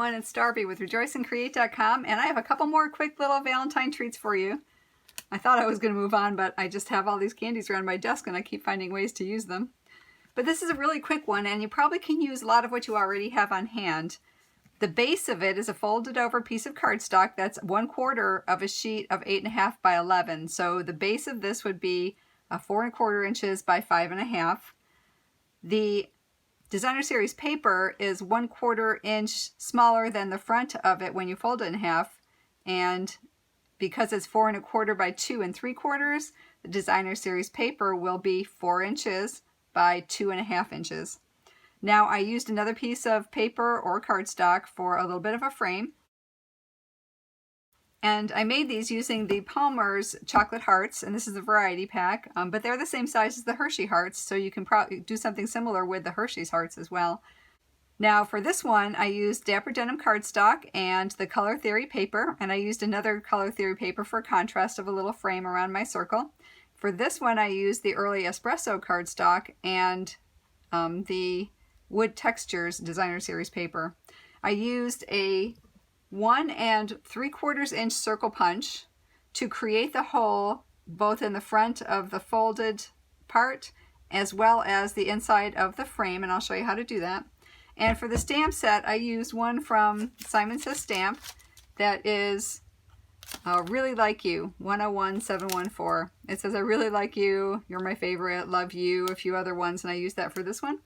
everyone, it's Darby with rejoiceandcreate.com, and I have a couple more quick little Valentine treats for you. I thought I was going to move on, but I just have all these candies around my desk and I keep finding ways to use them. But this is a really quick one, and you probably can use a lot of what you already have on hand. The base of it is a folded over piece of cardstock that's 1/4 of a sheet of 8.5 by 11. So the base of this would be 4¼ inches by 5.5. The Designer Series paper is 1/4 inch smaller than the front of it when you fold it in half, and because it's 4¼ by 2 3/4, the Designer Series paper will be 4 inches by 2.5 inches. Now I used another piece of paper or cardstock for a little bit of a frame, and I made these using the Palmer's chocolate hearts, and this is a variety pack, but they're the same size as the Hershey hearts, so you can probably do something similar with the Hershey's hearts as well. Now for this one, I used Dapper Denim cardstock and the Color Theory paper, and I used another Color Theory paper for contrast of a little frame around my circle. For this one, I used the Early Espresso cardstock and the Wood Textures Designer Series paper. I used a 1 3/4 inch circle punch to create the hole both in the front of the folded part as well as the inside of the frame, and I'll show you how to do that. And for the stamp set, I used one from Simon Says Stamp that is Really Like You, 101714. It says, I really like you, you're my favorite, love you, a few other ones, and I used that for this one.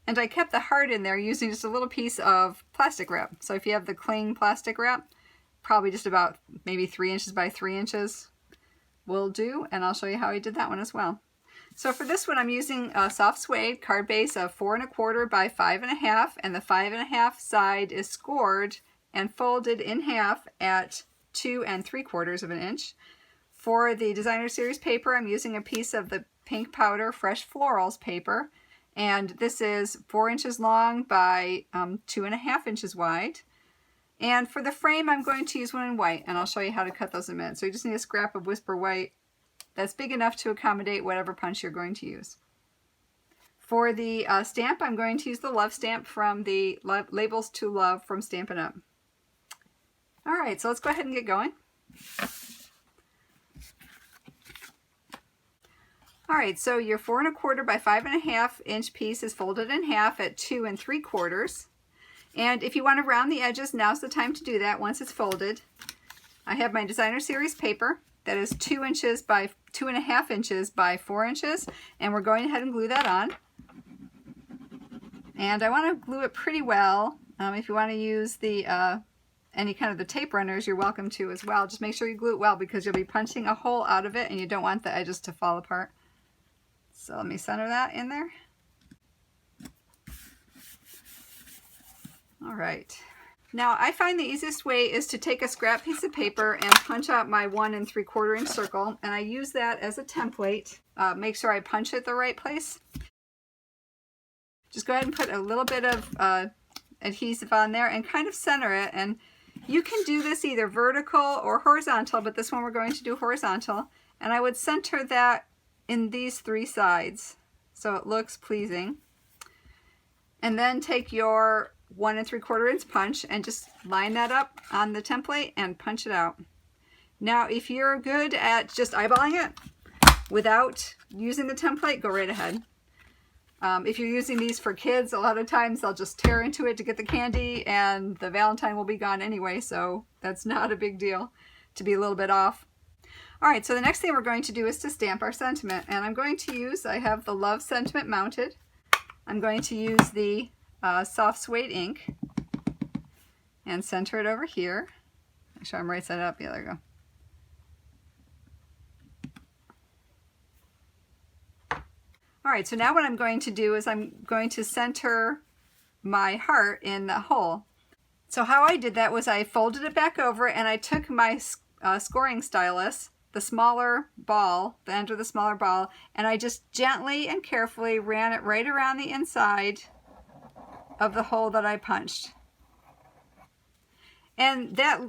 And I kept the heart in there using just a little piece of plastic wrap. So if you have the cling plastic wrap, probably just about maybe 3 inches by 3 inches will do. And I'll show you how I did that one as well. So for this one, I'm using a soft suede card base of 4¼ by 5.5, and the 5.5 side is scored and folded in half at 2 3/4 inches. For the Designer Series paper, I'm using a piece of the Pink Powder Fresh Florals paper. And this is 4 inches long by 2.5 inches wide. And for the frame, I'm going to use one in white, and I'll show you how to cut those in a minute. So you just need a scrap of Whisper White that's big enough to accommodate whatever punch you're going to use. For the stamp, I'm going to use the Love stamp from the Labels to Love from Stampin' Up. All right, so let's go ahead and get going. All right, so your 4¼ by 5.5 inch piece is folded in half at 2 3/4. And if you want to round the edges, now's the time to do that once it's folded. I have my Designer Series paper that is 2 inches by 2.5 inches by 4 inches, and we're going ahead and glue that on. And I want to glue it pretty well. If you want to use the any kind of the tape runners, you're welcome to as well. Just make sure you glue it well because you'll be punching a hole out of it and you don't want the edges to fall apart. So let me center that in there. All right. Now I find the easiest way is to take a scrap piece of paper and punch out my 1 3/4 inch circle, and I use that as a template. Make sure I punch it the right place. Just go ahead and put a little bit of adhesive on there and kind of center it, and you can do this either vertical or horizontal, but this one we're going to do horizontal, and I would center that in these 3 sides so it looks pleasing. And then take your 1 3/4 inch punch and just line that up on the template and punch it out. Now if you're good at just eyeballing it without using the template, go right ahead. If you're using these for kids, a lot of times they'll just tear into it to get the candy and the Valentine will be gone anyway, so that's not a big deal to be a little bit off. All right, so the next thing we're going to do is to stamp our sentiment, and I'm going to use, I have the Love sentiment mounted. I'm going to use the soft suede ink and center it over here. Make sure I'm right side up. Yeah, there we go. All right, so now what I'm going to do is I'm going to center my heart in the hole. So how I did that was I folded it back over and I took my scoring stylus, the smaller ball, the end of the smaller ball, and I just gently and carefully ran it right around the inside of the hole that I punched. And that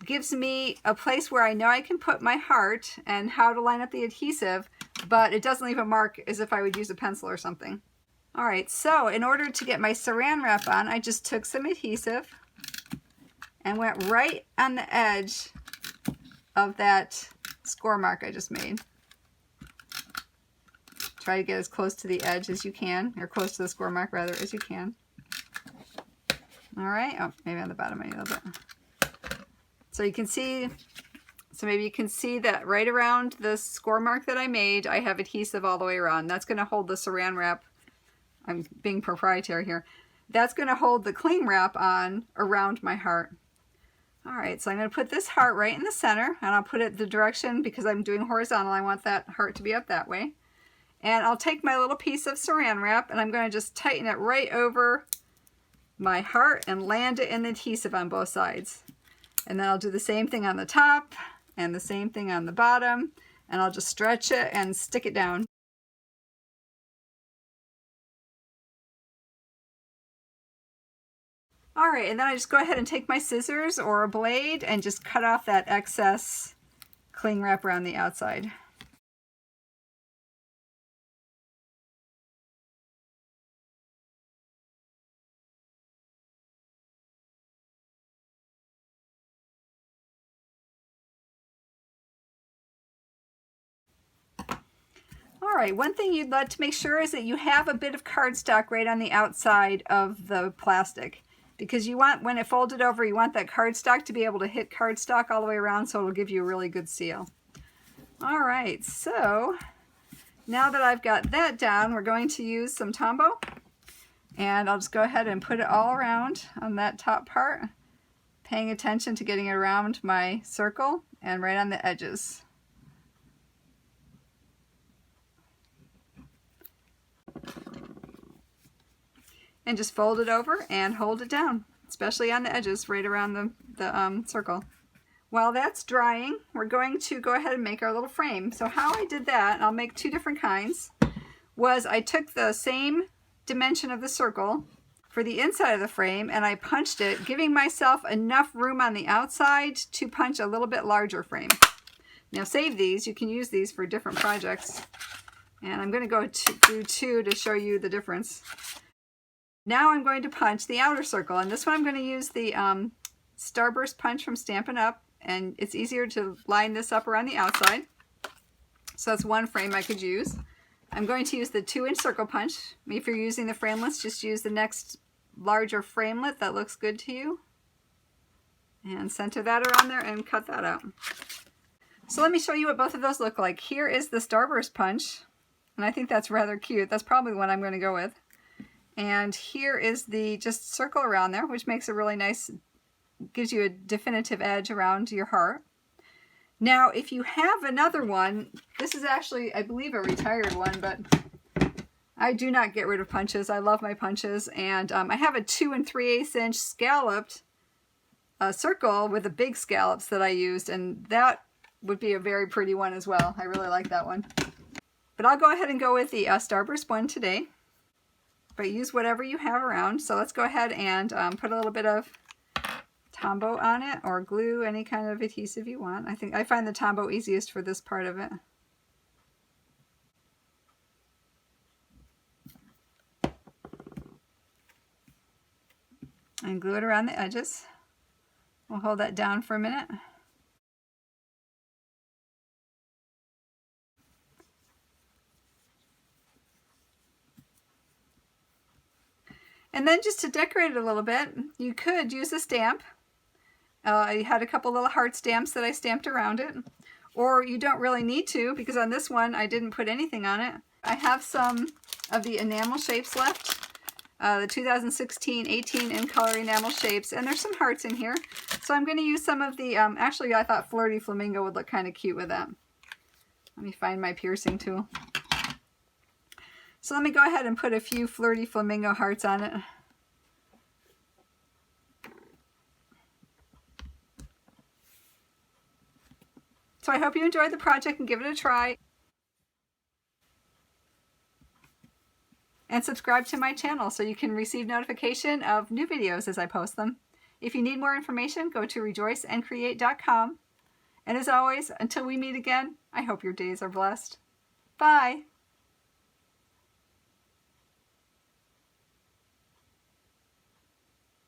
gives me a place where I know I can put my heart and how to line up the adhesive, but it doesn't leave a mark as if I would use a pencil or something. All right, so in order to get my saran wrap on, I just took some adhesive and went right on the edge of that score mark I just made. Try to get as close to the edge as you can, or close to the score mark rather, as you can. All right, oh, maybe on the bottom a little bit. So you can see, so maybe you can see that right around the score mark that I made, I have adhesive all the way around. That's going to hold the saran wrap. I'm being proprietary here. That's going to hold the cling wrap on around my heart. All right, so I'm going to put this heart right in the center, and I'll put it the direction, because I'm doing horizontal, I want that heart to be up that way. And I'll take my little piece of saran wrap, and I'm going to just tighten it right over my heart and land it in the adhesive on both sides. And then I'll do the same thing on the top and the same thing on the bottom, and I'll just stretch it and stick it down. All right, and then I just go ahead and take my scissors or a blade and just cut off that excess cling wrap around the outside. All right, one thing you'd like to make sure is that you have a bit of cardstock right on the outside of the plastic, because you want, when it folded over, you want that cardstock to be able to hit cardstock all the way around, so it'll give you a really good seal. All right, so now that I've got that down, we're going to use some Tombow, and I'll just go ahead and put it all around on that top part, paying attention to getting it around my circle and right on the edges. And just fold it over and hold it down, especially on the edges, right around the circle. While that's drying, we're going to go ahead and make our little frame. So how I did that, and I'll make two different kinds, was I took the same dimension of the circle for the inside of the frame, and I punched it, giving myself enough room on the outside to punch a little bit larger frame. Now save these, you can use these for different projects. And I'm going to go through two to show you the difference. Now I'm going to punch the outer circle, and this one I'm going to use the Starburst punch from Stampin' Up, and it's easier to line this up around the outside. So that's one frame I could use. I'm going to use the 2-inch circle punch. If you're using the framelits, just use the next larger framelit that looks good to you. And center that around there and cut that out. So let me show you what both of those look like. Here is the Starburst punch, and I think that's rather cute. That's probably the one I'm going to go with. And here is the just circle around there, which makes a really nice, gives you a definitive edge around your heart. Now, if you have another one, this is actually, I believe, a retired one, but I do not get rid of punches. I love my punches. And I have a 2 3/8 inch scalloped circle with the big scallops that I used, and that would be a very pretty one as well. I really like that one. But I'll go ahead and go with the Starburst one today. But use whatever you have around. So let's go ahead and put a little bit of Tombow on it, or glue, any kind of adhesive you want. I find the Tombow easiest for this part of it. And glue it around the edges. We'll hold that down for a minute. And then just to decorate it a little bit, you could use a stamp. I had a couple little heart stamps that I stamped around it. Or you don't really need to, because on this one I didn't put anything on it. I have some of the enamel shapes left. The 2016-18 in color enamel shapes, and there's some hearts in here. So I'm going to use some of the, actually I thought Flirty Flamingo would look kind of cute with that. Let me find my piercing tool. So let me go ahead and put a few Flirty Flamingo hearts on it. So I hope you enjoyed the project and give it a try. And subscribe to my channel so you can receive notification of new videos as I post them. If you need more information, go to rejoiceandcreate.com. And as always, until we meet again, I hope your days are blessed. Bye!